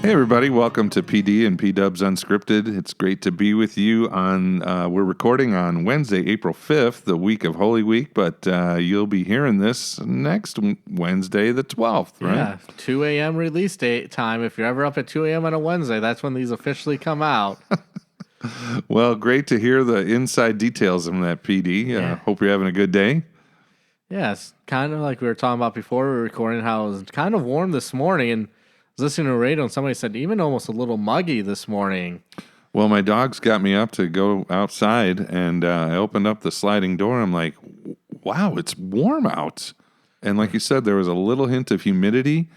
Hey everybody, welcome to PD and P-Dubs Unscripted. It's great to be with you on, we're recording on Wednesday, April 5th, the week of Holy Week, but you'll be hearing this next Wednesday, the 12th, right? Yeah, 2 a.m. release date time. If you're ever up at 2 a.m. on a Wednesday, that's when these officially come out. Well, great to hear the inside details of that, PD. Hope you're having a good day. Yeah, it's kind of like we were talking about before we were recording, how it was kind of warm this morning, and I was listening to the radio, and somebody said even almost a little muggy this morning. Well, my dogs got me up to go outside, and I opened up the sliding door. I'm like, wow, it's warm out. And like you said, there was a little hint of humidity,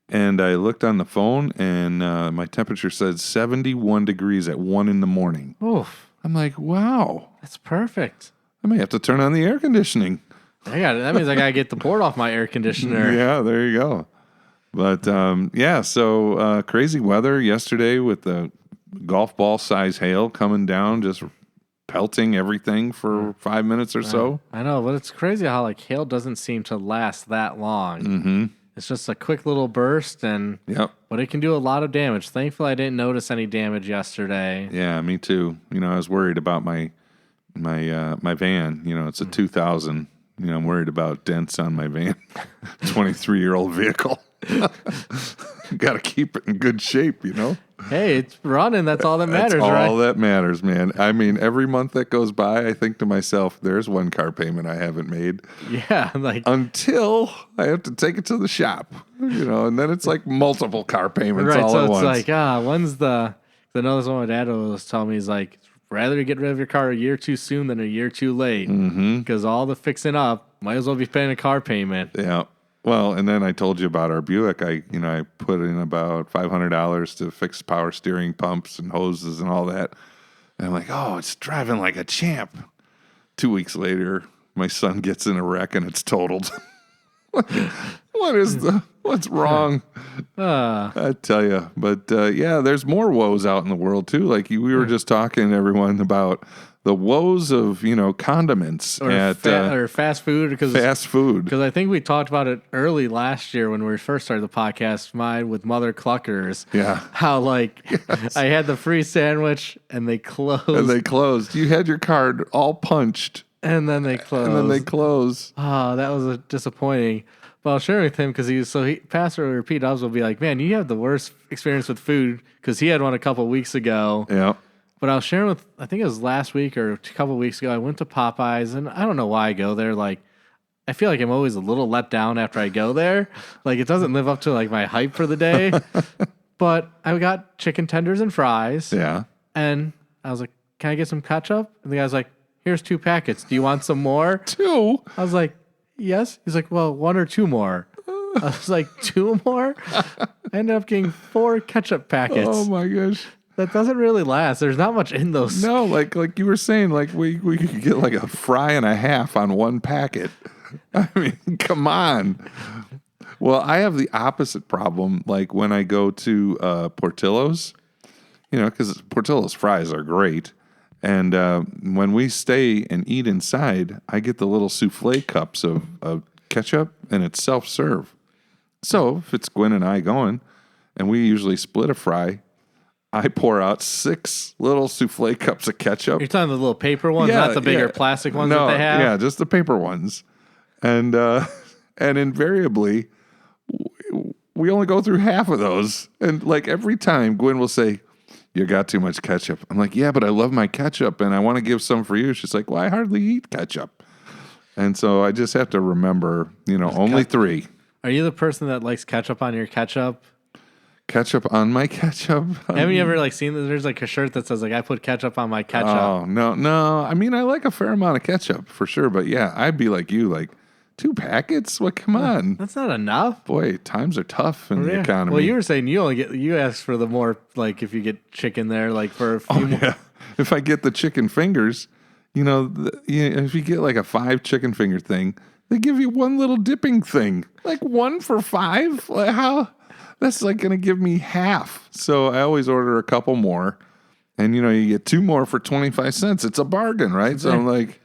and I looked on the phone, and my temperature said 71 degrees at 1 in the morning. Oof. I'm like, wow. That's perfect. I may have to turn on the air conditioning. That means I got to get the port off my air conditioner. Yeah, there you go. But, so crazy weather yesterday with the golf ball size hail coming down, just pelting everything for 5 minutes or so. I know, but it's crazy how hail doesn't seem to last that long. Mm-hmm. It's just a quick little burst, but it can do a lot of damage. Thankfully, I didn't notice any damage yesterday. Yeah, me too. I was worried about my van. It's a 2000. I'm worried about dents on my van. 23-year-old vehicle. Got to keep it in good shape, Hey, it's running. That's all that matters, That's right? all that matters, man. I mean, every month that goes by, I think to myself, there's one car payment I haven't made. Yeah, until I have to take it to the shop, and then it's like multiple car payments all at once. Right, so it's like, when's the... I know this one my dad was telling me, he's like, rather you get rid of your car a year too soon than a year too late. Because all the fixing up, might as well be paying a car payment. Yeah. Well, and then I told you about our Buick. I put in about $500 to fix power steering pumps and hoses and all that. And I'm like, oh, it's driving like a champ. 2 weeks later, my son gets in a wreck and it's totaled. What's wrong? I tell you. But there's more woes out in the world too. Like we were just talking to everyone about the woes of, condiments or fast food. Fast food. Because I think we talked about it early last year when we first started the podcast, mine with Mother Cluckers. Yeah. How I had the free sandwich and they closed. You had your card all punched. And then they close. Oh, that was disappointing. But I'll share with him because Pastor Pete Dobbs will be like, man, you have the worst experience with food because he had one a couple weeks ago. Yeah. But I was sharing with, I think it was last week or a couple weeks ago, I went to Popeyes, and I don't know why I go there. I feel like I'm always a little let down after I go there. It doesn't live up to my hype for the day. But I got chicken tenders and fries. Yeah. And I was like, can I get some ketchup? And the guy's like, here's 2 packets. Do you want some more? 2? I was like, yes. He's like, well, 1 or 2 more. I was like, 2 more? I ended up getting 4 ketchup packets. Oh my gosh. That doesn't really last. There's not much in those. No, like you were saying, we could get a fry and a half on 1 packet. I mean, come on. Well, I have the opposite problem. When I go to Portillo's, because Portillo's fries are great. And when we stay and eat inside, I get the little souffle cups of ketchup, and it's self-serve. So if it's Gwen and I going, and we usually split a fry, I pour out 6 little souffle cups of ketchup. You're talking the little paper ones, not the bigger plastic ones that they have? Yeah, just the paper ones. And invariably, we only go through half of those. And every time, Gwen will say, you got too much ketchup. I'm like, yeah, but I love my ketchup, and I want to give some for you. She's like, well, I hardly eat ketchup. And so I just have to remember, only 3. Are you the person that likes ketchup on your ketchup? Ketchup on my ketchup? Haven't you ever seen that there's a shirt that says I put ketchup on my ketchup? Oh, no. I mean, I like a fair amount of ketchup for sure, but yeah, I'd be like you, 2 packets? What? Come on. That's not enough. Boy, times are tough in the economy. Well, you were saying you ask for the more, if you get chicken there, for a few more. Yeah. If I get the chicken fingers, if you get a 5 chicken finger thing, they give you 1 little dipping thing. 1 for 5? How? That's going to give me half. So I always order a couple more. And, you get 2 more for 25 cents. It's a bargain, right? So I'm like,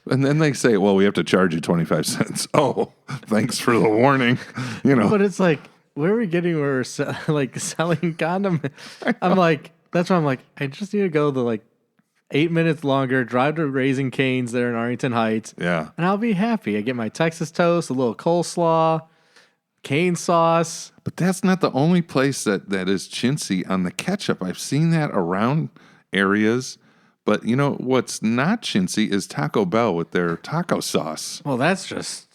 and then they say, well, we have to charge you 25 cents. Oh, thanks for the warning. But it's where are we getting where we're like selling condom? I'm like, that's why I'm like, I just need to go the like 8 minutes longer, drive to Raising Cane's there in Arlington Heights. Yeah. And I'll be happy. I get my Texas toast, a little coleslaw, cane sauce. But that's not the only place that is chintzy on the ketchup. I've seen that around areas. But you know what's not chintzy is Taco Bell with their taco sauce. Well, that's just,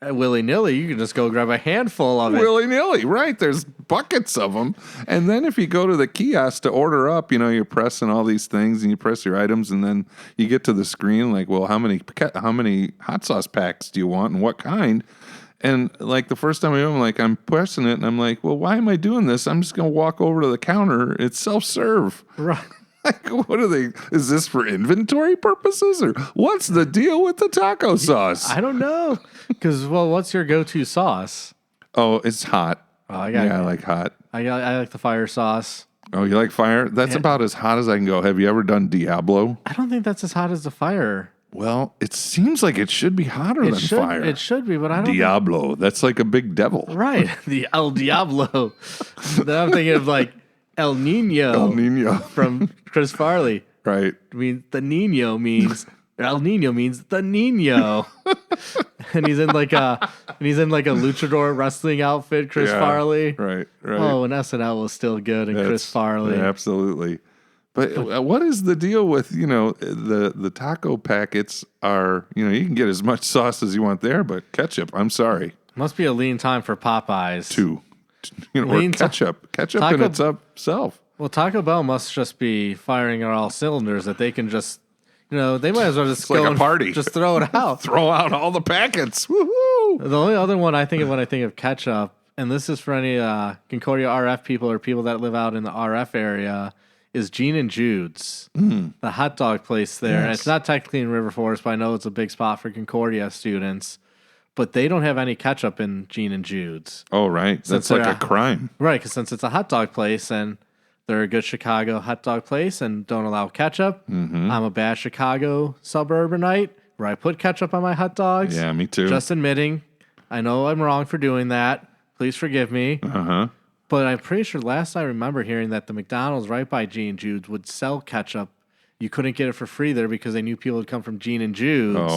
willy-nilly. You can just go grab a handful of it. Willy-nilly, right? There's buckets of them. And then if you go to the kiosk to order up, you're pressing all these things and you press your items and then you get to the screen like, well, how many hot sauce packs do you want and what kind? And like the first time I'm pressing it and I'm like, well, why am I doing this? I'm just going to walk over to the counter. It's self-serve. Right. Like, what are they? Is this for inventory purposes or what's the deal with the taco sauce? I don't know. Because, what's your go-to sauce? Oh, it's hot. Oh, I like hot. I like the fire sauce. Oh, you like fire? That's about as hot as I can go. Have you ever done Diablo? I don't think that's as hot as the fire. Well, it seems like it should be hotter than fire. It should be, but I don't Diablo. That's like a big devil. Right. The El Diablo. Then I'm thinking of like El Nino. El Nino. From Chris Farley. Right. I mean, El Nino means the Nino. and he's in like a luchador wrestling outfit, Chris Farley. Right. Oh, and SNL was still good, and Chris Farley. Yeah, absolutely. But what is the deal with, the taco packets are, you can get as much sauce as you want there, but ketchup, I'm sorry. Must be a lean time for Popeyes. Or ketchup. Ketchup in itself. Well, Taco Bell must just be firing on all cylinders that they can just, they might as well just it's like a party. Just throw it out. Throw out all the packets. Woohoo! The only other one I think of when I think of ketchup, and this is for any Concordia RF people or people that live out in the RF area, is Gene and Jude's, the hot dog place there. Yes. And it's not technically in River Forest, but I know it's a big spot for Concordia students. But they don't have any ketchup in Gene and Jude's. Oh, right. That's like a crime. Right, because since it's a hot dog place and they're a good Chicago hot dog place and don't allow ketchup, I'm a bad Chicago suburbanite where I put ketchup on my hot dogs. Yeah, me too. Just admitting, I know I'm wrong for doing that. Please forgive me. Uh-huh. But I'm pretty sure last I remember hearing that the McDonald's right by Gene and Jude's would sell ketchup. You couldn't get it for free there because they knew people would come from Gene and Jude's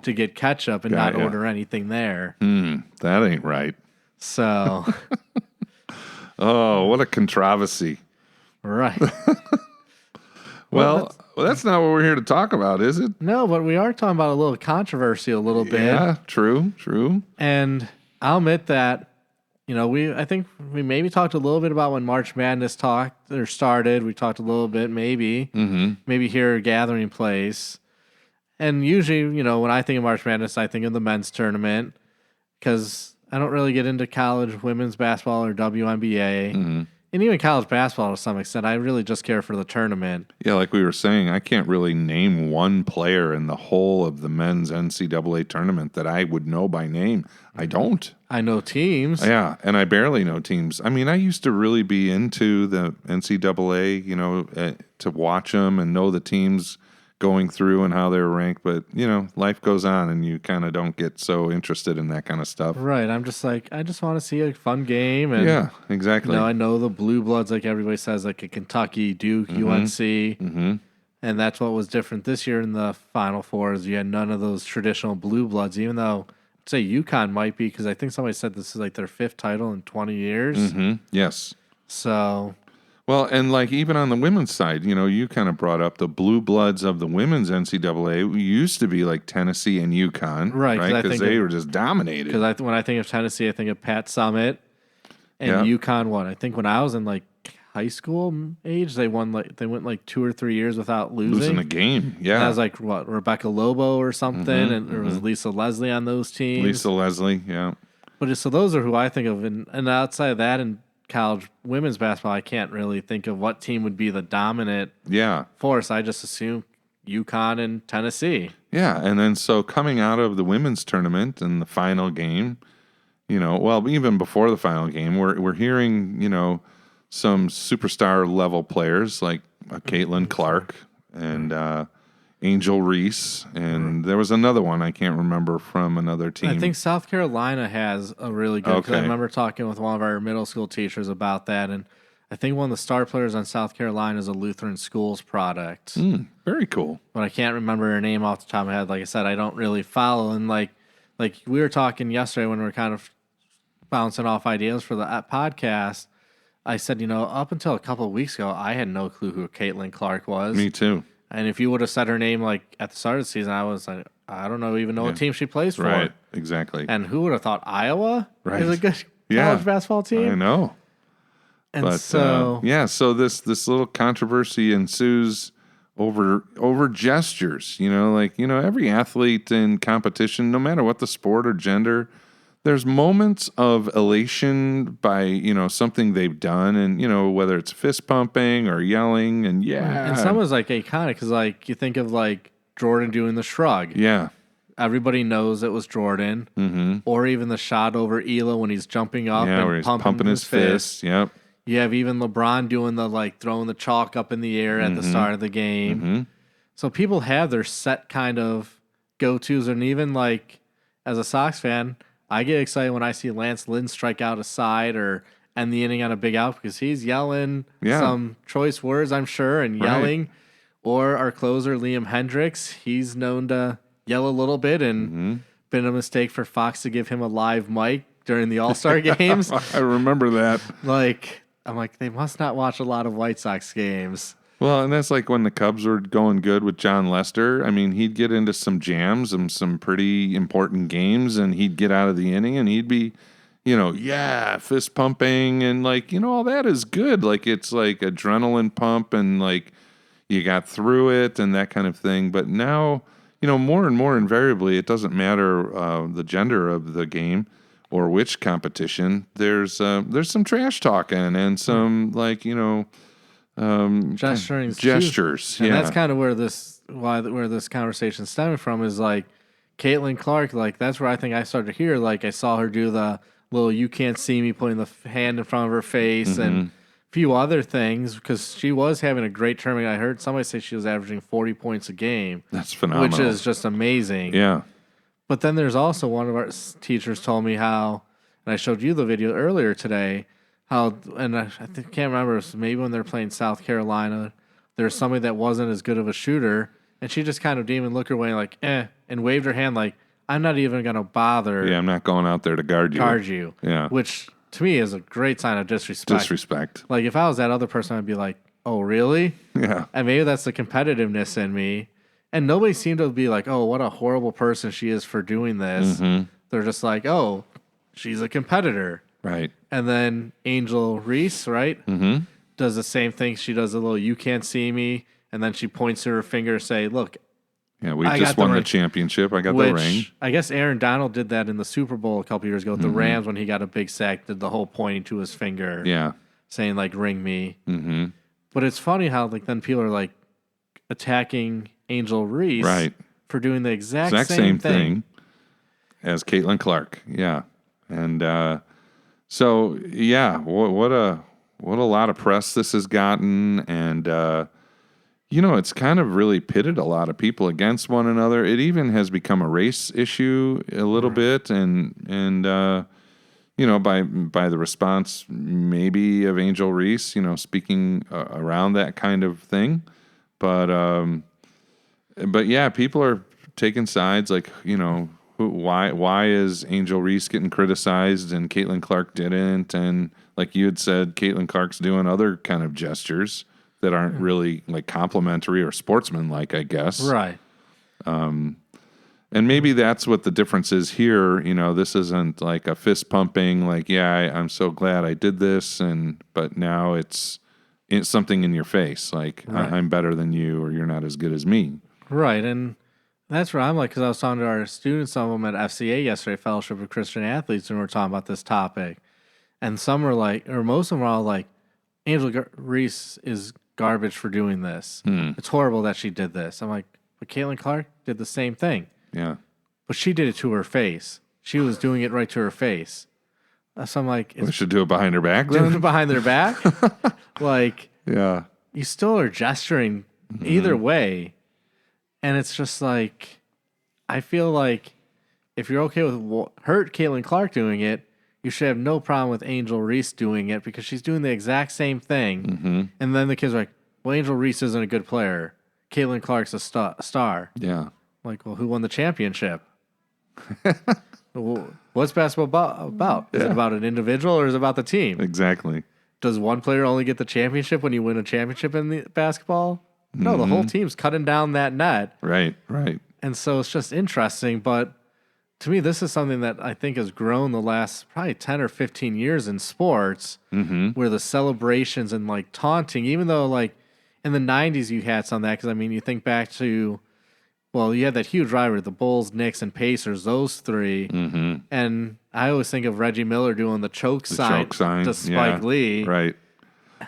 to get ketchup and not order anything there. That ain't right. So. Oh, what a controversy. Right. Well, that's not what we're here to talk about, is it? No, but we are talking about a little controversy a little bit. Yeah, true. And I'll admit that, I think we maybe talked a little bit about when March Madness started. We talked a little bit, maybe here at Gathering Place. And usually, when I think of March Madness, I think of the men's tournament because I don't really get into college women's basketball or WNBA. And even college basketball to some extent, I really just care for the tournament. Yeah, like we were saying, I can't really name one player in the whole of the men's NCAA tournament that I would know by name. I don't. I know teams. Yeah, and I barely know teams. I mean, I used to really be into the NCAA, to watch them and know the teams going through and how they were ranked. But, life goes on and you kind of don't get so interested in that kind of stuff. Right. I'm just like, I just want to see a fun game. And, yeah, exactly. I know the blue bloods, like everybody says, like a Kentucky, Duke, UNC. And that's what was different this year in the Final Four is you had none of those traditional blue bloods, even though I'd say UConn might be because I think somebody said this is like their 5th title in 20 years. Yes. So... Well, and like even on the women's side, you kind of brought up the blue bloods of the women's NCAA. We used to be like Tennessee and UConn, right? Because they were just dominated. Because when I think of Tennessee, I think of Pat Summitt and UConn. What I think when I was in like high school age, they went like 2 or 3 years without losing a game. Yeah, and I was like Rebecca Lobo or something, and there was Lisa Leslie on those teams. Lisa Leslie, yeah. But so those are who I think of, and outside of that, and college women's basketball, I can't really think of what team would be the dominant force. I just assume UConn and Tennessee. Yeah, and then so coming out of the women's tournament and the final game, even before the final game, we're hearing, some superstar level players like Caitlin Clark and Angel Reese, and there was another one I can't remember from another team. I think South Carolina has a really good, because I Okay. remember talking with one of our middle school teachers about that, and I think one of the star players on South Carolina is a Lutheran Schools product, Very cool. but I can't remember her name off the top of my head. Like I said, I don't really follow, and like we were talking yesterday when we were kind of bouncing off ideas for the podcast. I said, up until a couple of weeks ago, I had no clue who Caitlin Clark was. Me too. And if you would have said her name like at the start of the season, I was like, I don't even know what team she plays for. Right, exactly. And who would have thought Iowa is a good Yeah. college basketball team? I know. And But so so this little controversy ensues over gestures. Every athlete in competition, no matter what the sport or gender, there's moments of elation by something they've done, and whether it's fist pumping or yelling, and and some was like iconic because like you think of like Jordan doing the shrug. yeah, Everybody knows it was Jordan. Or even the shot over Elo when he's jumping up yeah, and where he's pumping his fist. Yep. You have even LeBron doing the like throwing the chalk up in the air at the start of the game. So people have their set kind of go-tos, and even like as a Sox fan, I get excited when I see Lance Lynn strike out a side or end the inning on a big out because he's yelling some choice words, I'm sure, and yelling. Right. Or our closer, Liam Hendricks, he's known to yell a little bit, and been a mistake for Fox to give him a live mic during the All-Star games. I remember that. I'm like, they must not watch a lot of White Sox games. Well, and that's like when the Cubs were going good with John Lester. I mean, he'd get into some jams and some pretty important games, and he'd get out of the inning, and he'd be, fist pumping, and like, all that is good. Like, it's like adrenaline pump, and like you got through it and that kind of thing. But now, more and more invariably, it doesn't matter the gender of the game or which competition. There's some trash talking and some like, gestures. And that's kind of where this conversation stemming from is like Caitlin Clark. Like that's where I think I started to hear. Like I saw her do the little "you can't see me" putting the hand in front of her face and a few other things because she was having a great tournament. I heard somebody say she was averaging 40 points a game. That's phenomenal, which is just amazing. Yeah. But then there's also one of our teachers told me how, and I showed you the video earlier today. And I can't remember, maybe when they're playing South Carolina, there's somebody that wasn't as good of a shooter, and she just kind of didn't even look her way like, and waved her hand like, I'm not even going to bother. Yeah, I'm not going out there to guard you. Yeah. Which, to me, is a great sign of disrespect. Like, if I was that other person, I'd be like, oh, really? Yeah. And maybe that's the competitiveness in me. And nobody seemed to be like, oh, what a horrible person she is for doing this. They're just like, oh, she's a competitor. Right. And then Angel Reese, right? Does the same thing. She does a little "you can't see me," and then she points to her finger and say, "Look, we just won the championship. I got the ring." I guess Aaron Donald did that in the Super Bowl a couple years ago with the Rams when he got a big sack. Did the whole pointing to his finger, saying like "ring me." But it's funny how like then people are like attacking Angel Reese for doing the exact same thing as Caitlin Clark. Yeah, and. So yeah, what a lot of press this has gotten, and it's kind of really pitted a lot of people against one another. It even has become a race issue a little bit, and by the response maybe of Angel Reese, speaking around that kind of thing, but yeah, people are taking sides, like Why is Angel Reese getting criticized and Caitlin Clark didn't? And like you had said, Caitlin Clark's doing other kind of gestures that aren't really like complimentary or sportsmanlike, I guess. Right. And maybe that's what the difference is here. This isn't like a fist pumping, like, I'm so glad I did this. But now it's something in your face. Like I'm better than you, or you're not as good as me. Right. And that's where I'm like, because I was talking to our students, some of them at FCA yesterday, Fellowship of Christian Athletes, and we were talking about this topic. And some were like, or most of them were all like, Angela Reese is garbage for doing this. It's horrible that she did this. I'm like, but Caitlin Clark did the same thing. Yeah. But she did it to her face. She was doing it right to her face. So I'm like, we should do it behind her back then? Do it behind their back? Like, yeah. You still are gesturing either way. And it's just like, I feel like if you're okay with Caitlin Clark doing it, you should have no problem with Angel Reese doing it because she's doing the exact same thing. Mm-hmm. And then the kids are like, well, Angel Reese isn't a good player. Caitlin Clark's a star. Yeah. Like, well, who won the championship? Well, what's basketball about? Is it about an individual or is it about the team? Exactly. Does one player only get the championship when you win a championship in the basketball? No, the whole team's cutting down that net. Right, right. And so it's just interesting. But to me, this is something that I think has grown the last probably 10 or 15 years in sports, where the celebrations and like taunting, even though like in the 90s you had some of that, because I mean, you think back to, well, you had that huge rivalry, the Bulls, Knicks, and Pacers, those three. Mm-hmm. And I always think of Reggie Miller doing the choke sign to Spike Lee. Right.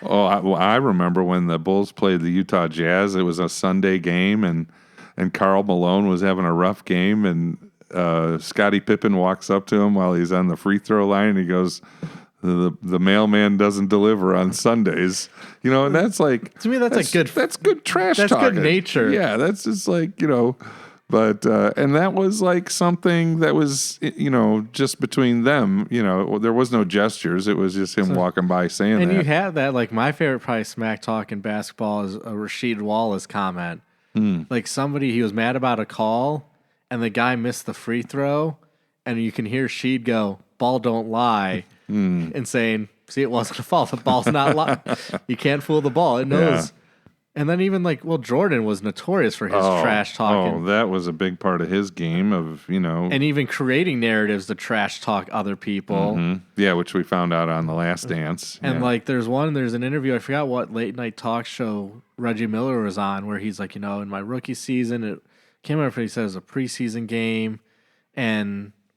Oh, I remember when the Bulls played the Utah Jazz. It was a Sunday game, and Karl Malone was having a rough game, and Scottie Pippen walks up to him while he's on the free throw line, and he goes, the mailman doesn't deliver on Sundays. You know, and that's like, to me, that's good trash talking. That's good nature. Yeah, that's just like, you know, but, and that was like something that was, you know, just between them, you know, there was no gestures. It was just him walking by saying that. And you have that, like my favorite probably smack talk in basketball is a Rasheed Wallace comment. Like he was mad about a call and the guy missed the free throw and you can hear Sheed go, ball don't lie. And saying, see, it wasn't a fault. The ball's not lying. You can't fool the ball. It knows. Yeah. And then even like, well, Jordan was notorious for his trash talking. Oh, that was a big part of his game of, you know. And even creating narratives to trash talk other people. Mm-hmm. Yeah, which we found out on The Last Dance. And like there's an interview, I forgot what late night talk show Reggie Miller was on, where he's like, you know, in my rookie season, it can't remember if he said it was a preseason game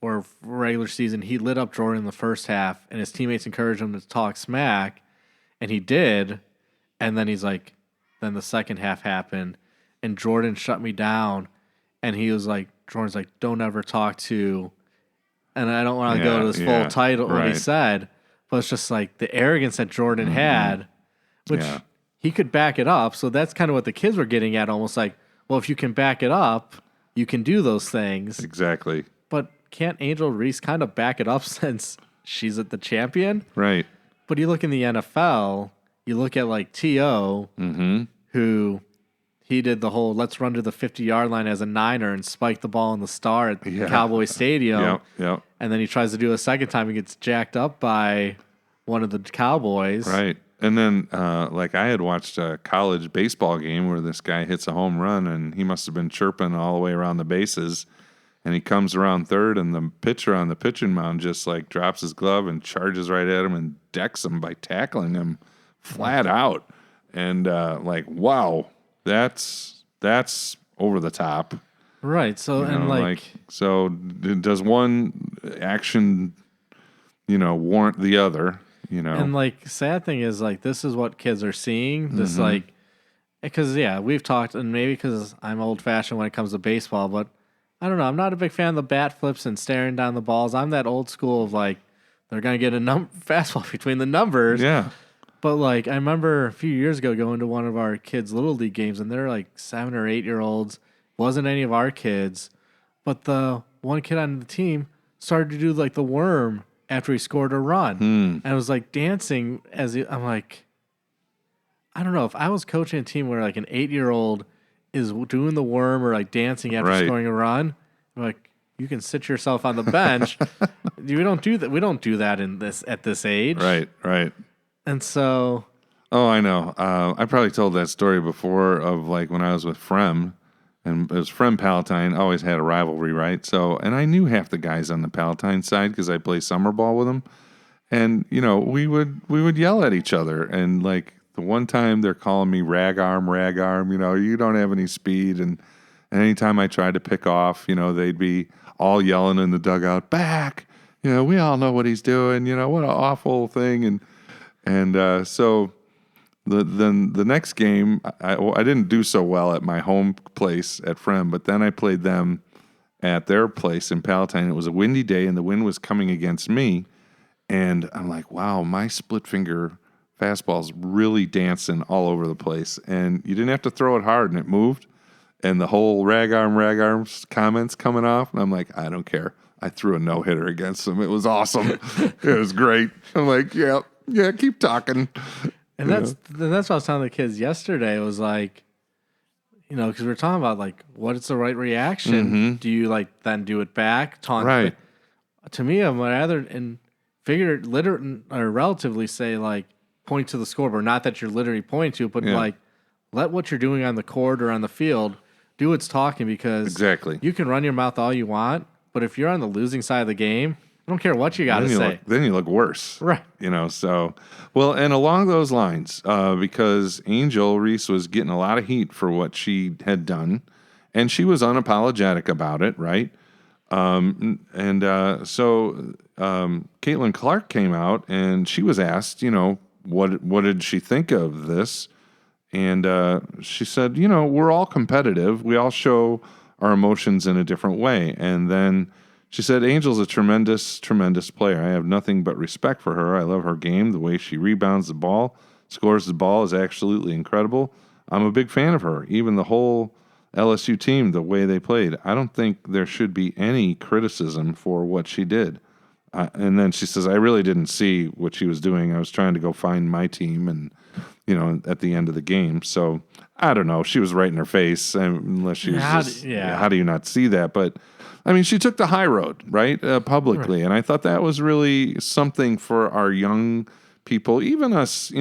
or regular season, he lit up Jordan in the first half, and his teammates encouraged him to talk smack, and he did. And then he's like, then the second half happened, and Jordan shut me down, and he was like, Jordan's like, don't ever talk to, and I don't want to go to this full title, what he said, but it's just like the arrogance that Jordan had, which he could back it up. So that's kind of what the kids were getting at, almost like, well, if you can back it up, you can do those things. Exactly. But can't Angel Reese kind of back it up since she's at the champion? Right. But you look in the NFL, you look at like T.O., who he did the whole let's run to the 50-yard line as a Niner and spike the ball in the star at Cowboy Stadium. Yep. And then he tries to do it a second time and gets jacked up by one of the Cowboys. Right. And then, like, I had watched a college baseball game where this guy hits a home run, and he must have been chirping all the way around the bases. And he comes around third, and the pitcher on the pitching mound just like drops his glove and charges right at him and decks him by tackling him flat out. And like, wow, that's over the top. Right. So, you know, and like so does one action, you know, warrant the other? You know, and like sad thing is like this is what kids are seeing. This like because we've talked, and maybe because I'm old fashioned when it comes to baseball, but I don't know. I'm not a big fan of the bat flips and staring down the balls. I'm that old school of like, they're going to get a fastball between the numbers. Yeah. But like, I remember a few years ago going to one of our kids' Little League games, and they're like 7 or 8 year olds. Wasn't any of our kids. But the one kid on the team started to do like the worm after he scored a run. And it was like dancing I'm like, I don't know. If I was coaching a team where like an 8-year-old is doing the worm or like dancing after scoring a run, I'm like, you can sit yourself on the bench. We don't do that. We don't do that at this age. Right. And so, I know. I probably told that story before of like when I was with Frem, and it was Frem Palatine. Always had a rivalry, right? So, and I knew half the guys on the Palatine side because I play summer ball with them, and you know we would yell at each other, and like. The one time they're calling me rag arm, you know, you don't have any speed. And anytime I tried to pick off, you know, they'd be all yelling in the dugout, back, you know, we all know what he's doing, you know, what an awful thing. And so the next game, I didn't do so well at my home place at Frem, but then I played them at their place in Palatine. It was a windy day and the wind was coming against me. And I'm like, wow, my split finger fastball's really dancing all over the place, and you didn't have to throw it hard, and it moved. and the whole rag arms comments coming off. And I'm like, I don't care. I threw a no-hitter against him. It was awesome. It was great. I'm like, yeah, keep talking. And that's what I was telling the kids yesterday. It was like, because we were talking about like what is the right reaction. Do you like then do it back, taunt? Right. To me, I'm rather or relatively say like point to the scoreboard. Not that you're literally pointing to it, but like let what you're doing on the court or on the field do what's talking, because exactly you can run your mouth all you want, but if you're on the losing side of the game, I don't care what you got to say. Then you look worse. Right. So, well, and along those lines, because Angel Reese was getting a lot of heat for what she had done, and she was unapologetic about it, right? So Caitlin Clark came out, and she was asked, what did she think of this? And she said, we're all competitive. We all show our emotions in a different way. And then she said, Angel's a tremendous, tremendous player. I have nothing but respect for her. I love her game. The way she rebounds the ball, scores the ball is absolutely incredible. I'm a big fan of her. Even the whole LSU team, the way they played. I don't think there should be any criticism for what she did. And then she says, I really didn't see what she was doing. I was trying to go find my team and, at the end of the game. So I don't know. She was right in her face, unless she was how do you not see that? But I mean, she took the high road, right? Publicly. Right. And I thought that was really something for our young people, even us,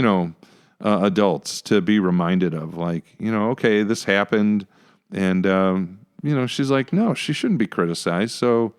adults, to be reminded of, like, okay, this happened. And, she's like, no, she shouldn't be criticized. So,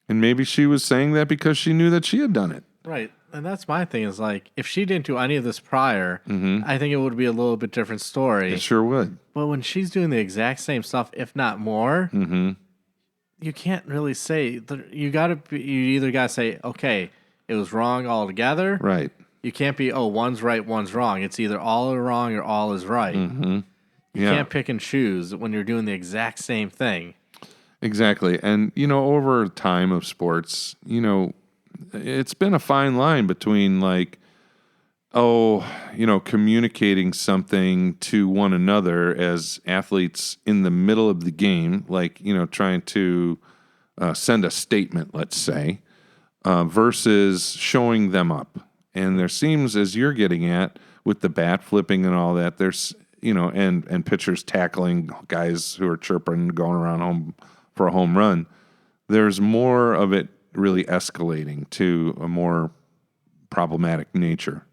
and maybe she was saying that because she knew that she had done it. Right. And that's my thing, is like, if she didn't do any of this prior, I think it would be a little bit different story. It sure would. But when she's doing the exact same stuff, if not more, you can't really say. You either got to say, okay, it was wrong altogether. Right. You can't be, one's right, one's wrong. It's either all are wrong or all is right. You can't pick and choose when you're doing the exact same thing. Exactly. And, over time of sports, it's been a fine line between, like, communicating something to one another as athletes in the middle of the game, like, trying to send a statement, let's say, versus showing them up. And there seems, as you're getting at, with the bat flipping and all that, there's, and pitchers tackling guys who are chirping, going around home for a home run, there's more of it really escalating to a more problematic nature.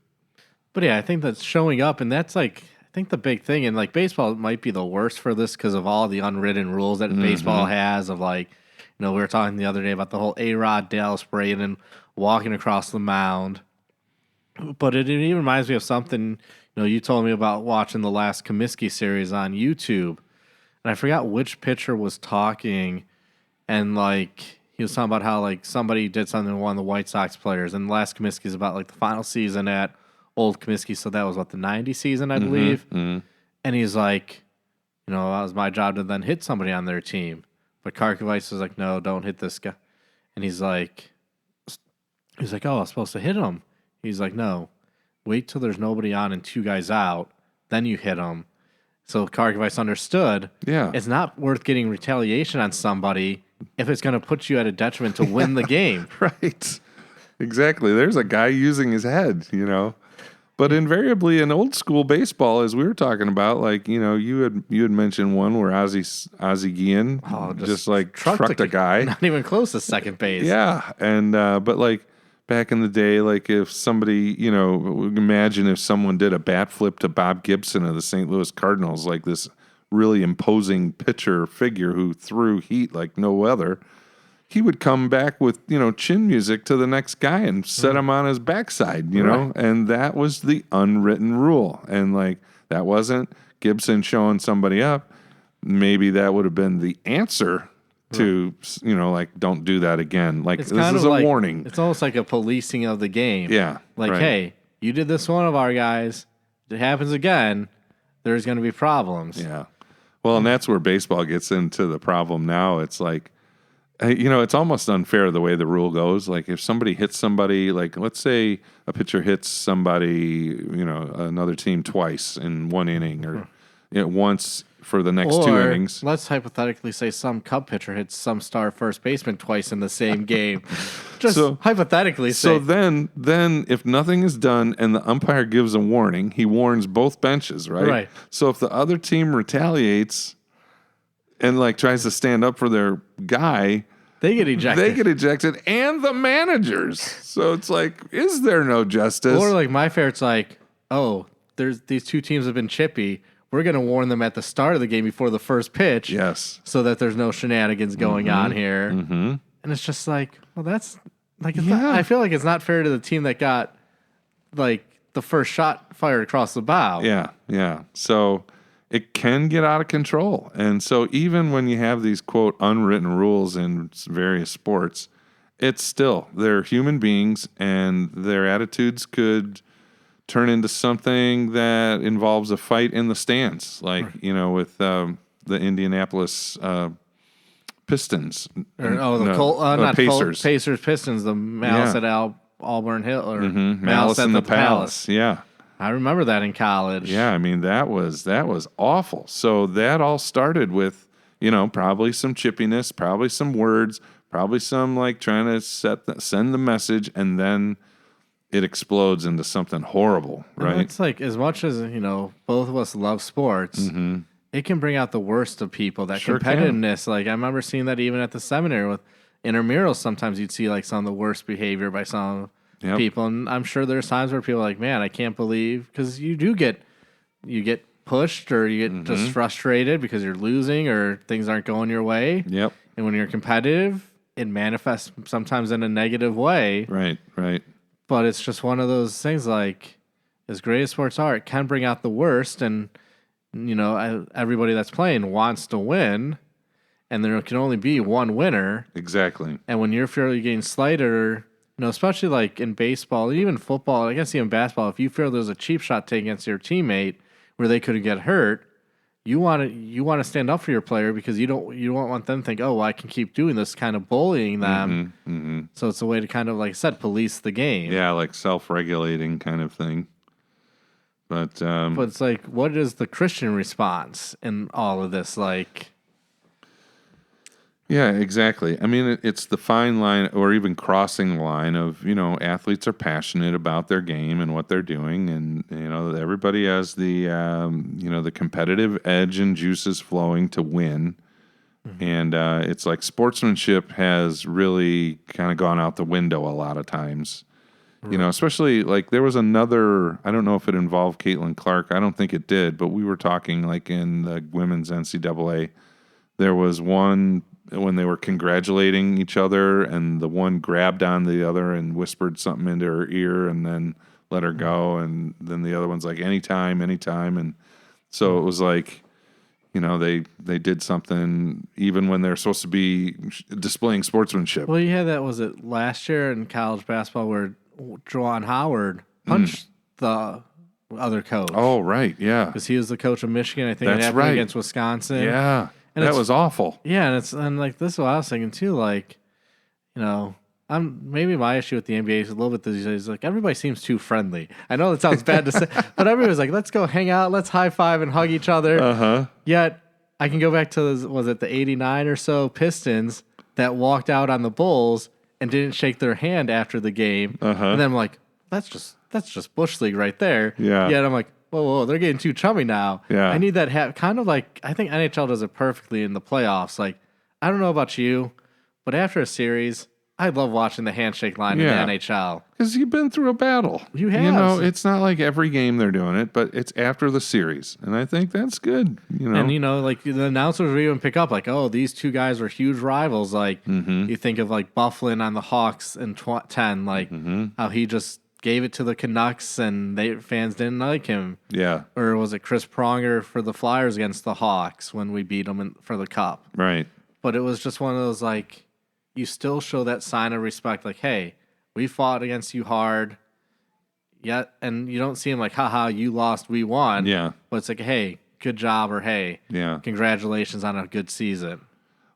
But yeah, I think that's showing up, and that's like, I think the big thing, and like baseball might be the worst for this because of all the unwritten rules that baseball has, of like, we were talking the other day about the whole A-Rod Dallas parade and walking across the mound. But it even reminds me of something, you told me about watching the last Comiskey series on YouTube, and I forgot which pitcher was talking, and like, he was talking about how, like, somebody did something to one of the White Sox players, and the last Comiskey is about, like, the final season at Old Comiskey, so that was, the 90 season, I believe. And he's like, that was my job to then hit somebody on their team. But Karkovic was like, no, don't hit this guy. And he's like, oh, I was supposed to hit him. He's like, no, wait till there's nobody on and two guys out, then you hit him. So Karkovic understood, it's not worth getting retaliation on somebody if it's going to put you at a detriment to win the game. Right. Exactly. There's a guy using his head, But invariably in old school baseball, as we were talking about, like, you had mentioned one where Ozzie Guillen just like trucked a guy. Not even close to second base. Yeah. And but like back in the day, like if somebody, imagine if someone did a bat flip to Bob Gibson of the St. Louis Cardinals, like this really imposing pitcher figure who threw heat like no other, he would come back with, chin music to the next guy and set him on his backside, and that was the unwritten rule. And like, that wasn't Gibson showing somebody up. Maybe that would have been the answer to, like, don't do that again. Like, this is a warning. It's almost like a policing of the game. Yeah. Like, hey, you did this to one of our guys. If it happens again, there's going to be problems. Yeah. Well, and that's where baseball gets into the problem now. It's like, it's almost unfair the way the rule goes. Like, if somebody hits somebody, like, let's say a pitcher hits somebody, another team twice in one inning, or once for the next two innings. Let's hypothetically say some Cub pitcher hits some star first baseman twice in the same game. Just hypothetically say. So then if nothing is done and the umpire gives a warning, he warns both benches, right? Right. So if the other team retaliates and like tries to stand up for their guy, they get ejected. And the managers. So it's like, is there no justice? Or like my fair, it's like, oh, these two teams have been chippy. We're going to warn them at the start of the game before the first pitch. Yes. So that there's no shenanigans going on here. Mm-hmm. And it's just like, well, that's like, it's not, I feel like it's not fair to the team that got like the first shot fired across the bow. Yeah. So it can get out of control. And so even when you have these, quote, unwritten rules in various sports, it's still, they're human beings and their attitudes could turn into something that involves a fight in the stands, like, with the Indianapolis Pistons. Pacers. Pistons, the Malice at Auburn Hill, or Malice at the Palace. Yeah. I remember that in college. Yeah, I mean, that was awful. So that all started with, probably some chippiness, probably some words, probably some, like, trying to send the message, and then it explodes into something horrible, right? It's like, as much as, both of us love sports, it can bring out the worst of people, that competitiveness. Like, I remember seeing that even at the seminary with intramurals. Sometimes you'd see, like, some of the worst behavior by some people. And I'm sure there's times where people are like, man, I can't believe, because you get pushed or you get just frustrated because you're losing or things aren't going your way. Yep. And when you're competitive, it manifests sometimes in a negative way. Right. But it's just one of those things, like, as great as sports are, it can bring out the worst, and, everybody that's playing wants to win, and there can only be one winner. Exactly. And when you're getting slighted, or, especially like in baseball, even football, I guess even basketball, if you feel there's a cheap shot taken against your teammate where they could get hurt, you want to stand up for your player, because you don't want them to think, oh, well, I can keep doing this, kind of bullying them. So it's a way to kind of, like I said, police the game. Yeah, like self-regulating kind of thing. But it's like, what is the Christian response in all of this? Like, yeah, exactly. I mean, it's the fine line, or even crossing the line of, athletes are passionate about their game and what they're doing. And, everybody has the, the competitive edge and juices flowing to win. And it's like sportsmanship has really kind of gone out the window a lot of times. Especially like there was another, I don't know if it involved Caitlin Clark. I don't think it did, but we were talking like in the women's NCAA. There was one when they were congratulating each other, and the one grabbed on the other and whispered something into her ear and then let her go. And then the other one's like, anytime. And so it was like, they did something even when they're supposed to be displaying sportsmanship. Well, was it last year in college basketball where Juwan Howard punched the other coach? Oh, right, yeah. Because he was the coach of Michigan, I think. That's it happened right. Against Wisconsin. Yeah. And that was awful. Yeah, and like this is what I was thinking too. Like, maybe my issue with the NBA is a little bit these days. Like, everybody seems too friendly. I know that sounds bad to say, but everybody's like, let's go hang out, let's high five and hug each other. Yet I can go back to the '89 or so Pistons that walked out on the Bulls and didn't shake their hand after the game, and then I'm like, that's just Bush League right there. Yeah. Yet I'm like, whoa, they're getting too chummy now. Yeah. I need that kind of like, I think NHL does it perfectly in the playoffs. Like, I don't know about you, but after a series, I love watching the handshake line in the NHL. Because you've been through a battle. You have. It's not like every game they're doing it, but it's after the series. And I think that's good. And, like the announcers would even pick up like, oh, these two guys were huge rivals. Like, you think of like Bufflin on the Hawks in 10, like how he just gave it to the Canucks and fans didn't like him. Yeah. Or was it Chris Pronger for the Flyers against the Hawks when we beat them for the Cup? Right. But it was just one of those, like, you still show that sign of respect. Like, hey, we fought against you hard. Yeah, and you don't see him like, haha, you lost, we won. Yeah. But it's like, hey, good job, or hey, congratulations on a good season.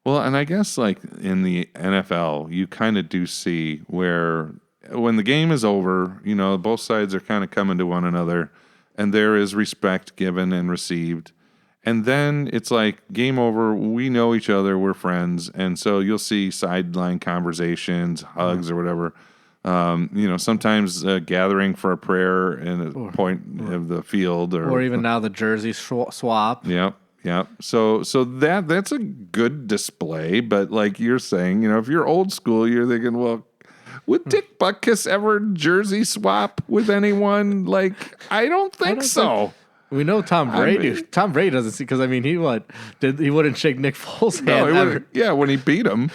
Well, and I guess like in the NFL, you kind of do see where when the game is over, both sides are kind of coming to one another, and there is respect given and received. And then it's like game over. We know each other. We're friends. And so you'll see sideline conversations, hugs or whatever. Sometimes gathering for a prayer in a point of the field, or even now the jersey swap. Yep. So that's a good display. But like you're saying, if you're old school, you're thinking, well, would Dick Butkus ever jersey swap with anyone? Like, I don't think so. We know Tom Brady. Tom Brady doesn't see because he wouldn't shake Nick Foles' hand ever. Yeah, when he beat him.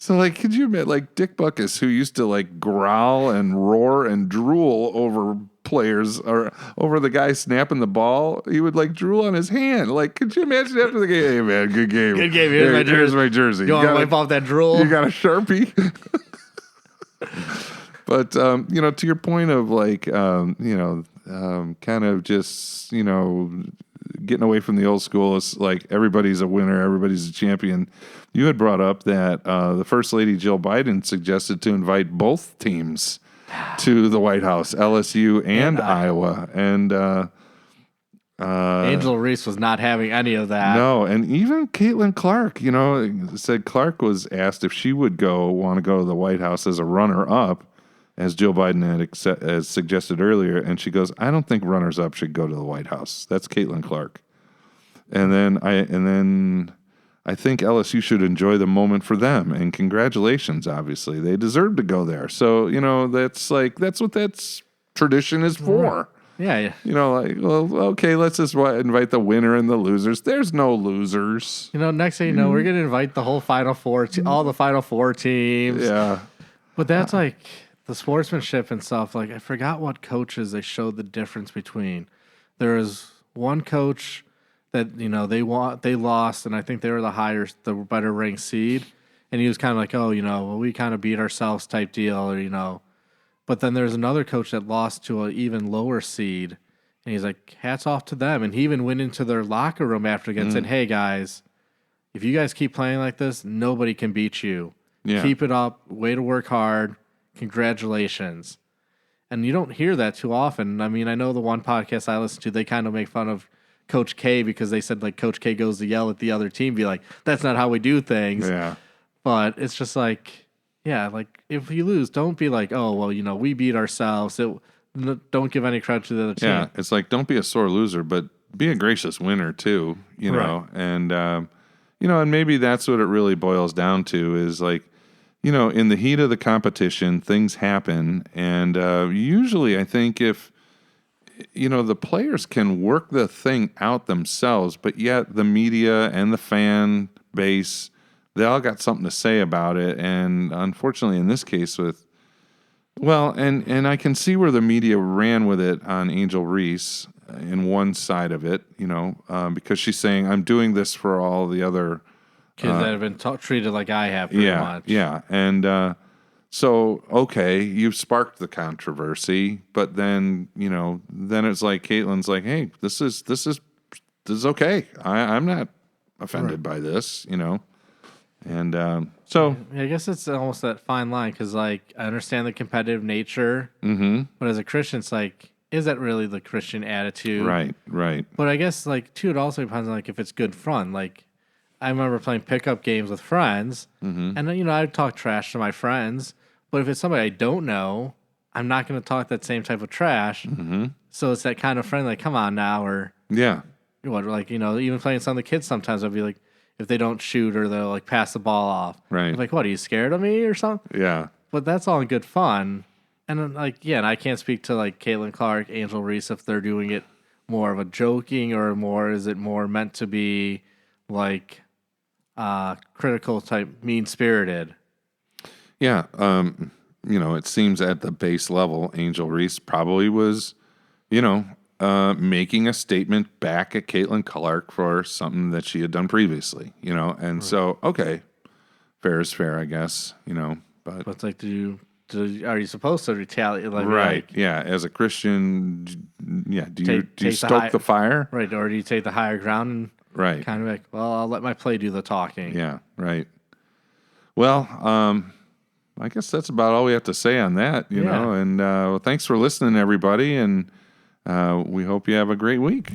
So like, could you admit like Dick Butkus, who used to like growl and roar and drool over players or over the guy snapping the ball, he would like drool on his hand. Like, could you imagine after the game? Hey man, good game. Good game. Here's my jersey. You want to wipe off that drool? You got a Sharpie. But to your point of like kind of just getting away from the old school, it's like everybody's a winner, everybody's a champion. You had brought up that the First Lady Jill Biden suggested to invite both teams to the White House, LSU and Iowa, and Angel Reese was not having any of that. No, and even Caitlin Clark, said Clark was asked if she would want to go to the White House as a runner-up, as Joe Biden had suggested earlier, and she goes, "I don't think runners-up should go to the White House." That's Caitlin Clark, and then I think LSU should enjoy the moment for them, and congratulations. Obviously, they deserve to go there. So that's what that tradition is for. Yeah. Well, okay, let's just invite the winner and the losers. There's no losers. Next thing you know, we're gonna invite the whole Final Four, all the Final Four teams. Yeah, but that's like. The sportsmanship and stuff, like I forgot what coaches they showed the difference between. There was one coach that they lost, and I think they were the better ranked seed, and he was kind of like, we kind of beat ourselves type deal, or But then there's another coach that lost to an even lower seed, and he's like, hats off to them, and he even went into their locker room after and said, hey guys, if you guys keep playing like this, nobody can beat you. Yeah. Keep it up. Way to work hard. Congratulations. And you don't hear that too often. I know the one podcast I listen to, they kind of make fun of Coach K because they said like Coach K goes to yell at the other team, be like, that's not how we do things. Yeah. But it's just like, like if you lose, don't be like, oh, well, we beat ourselves. Don't give any credit to the other team. Yeah, it's like, don't be a sore loser, but be a gracious winner too, right. And, and maybe that's what it really boils down to is like, in the heat of the competition, things happen. And usually I think if, the players can work the thing out themselves, but yet the media and the fan base, they all got something to say about it. And unfortunately, in this case and I can see where the media ran with it on Angel Reese in one side of it, because she's saying, I'm doing this for all the other kids that have been treated like I have pretty much. Yeah. And so, okay, you've sparked the controversy, but then, then it's like Caitlin's like, hey, this is okay. I'm not offended by this, And so... I guess it's almost that fine line because, like, I understand the competitive nature, but as a Christian, it's like, is that really the Christian attitude? Right. But I guess, like, too, it also depends on, like, if it's good fun. Like, I remember playing pickup games with friends, and I'd talk trash to my friends. But if it's somebody I don't know, I'm not going to talk that same type of trash. So it's that kind of friend, like, come on now, or even playing some of the kids. Sometimes I'll be like, if they don't shoot or they'll like pass the ball off, right? Like, what, are you scared of me or something? Yeah. But that's all in good fun, and then, like, and I can't speak to like Caitlin Clark, Angel Reese if they're doing it more of a joking or is it more meant to be like critical type, mean spirited. Yeah. It seems at the base level, Angel Reese probably was, making a statement back at Caitlin Clark for something that she had done previously, and so, okay, fair is fair, I guess, but it's like, are you supposed to retaliate? Like, right. Yeah. As a Christian, do you stoke the fire? Right. Or do you take the higher ground and right. kind of like, well, I'll let my play do the talking. Yeah. Right. Well, I guess that's about all we have to say on that, you know, and thanks for listening, everybody. And we hope you have a great week.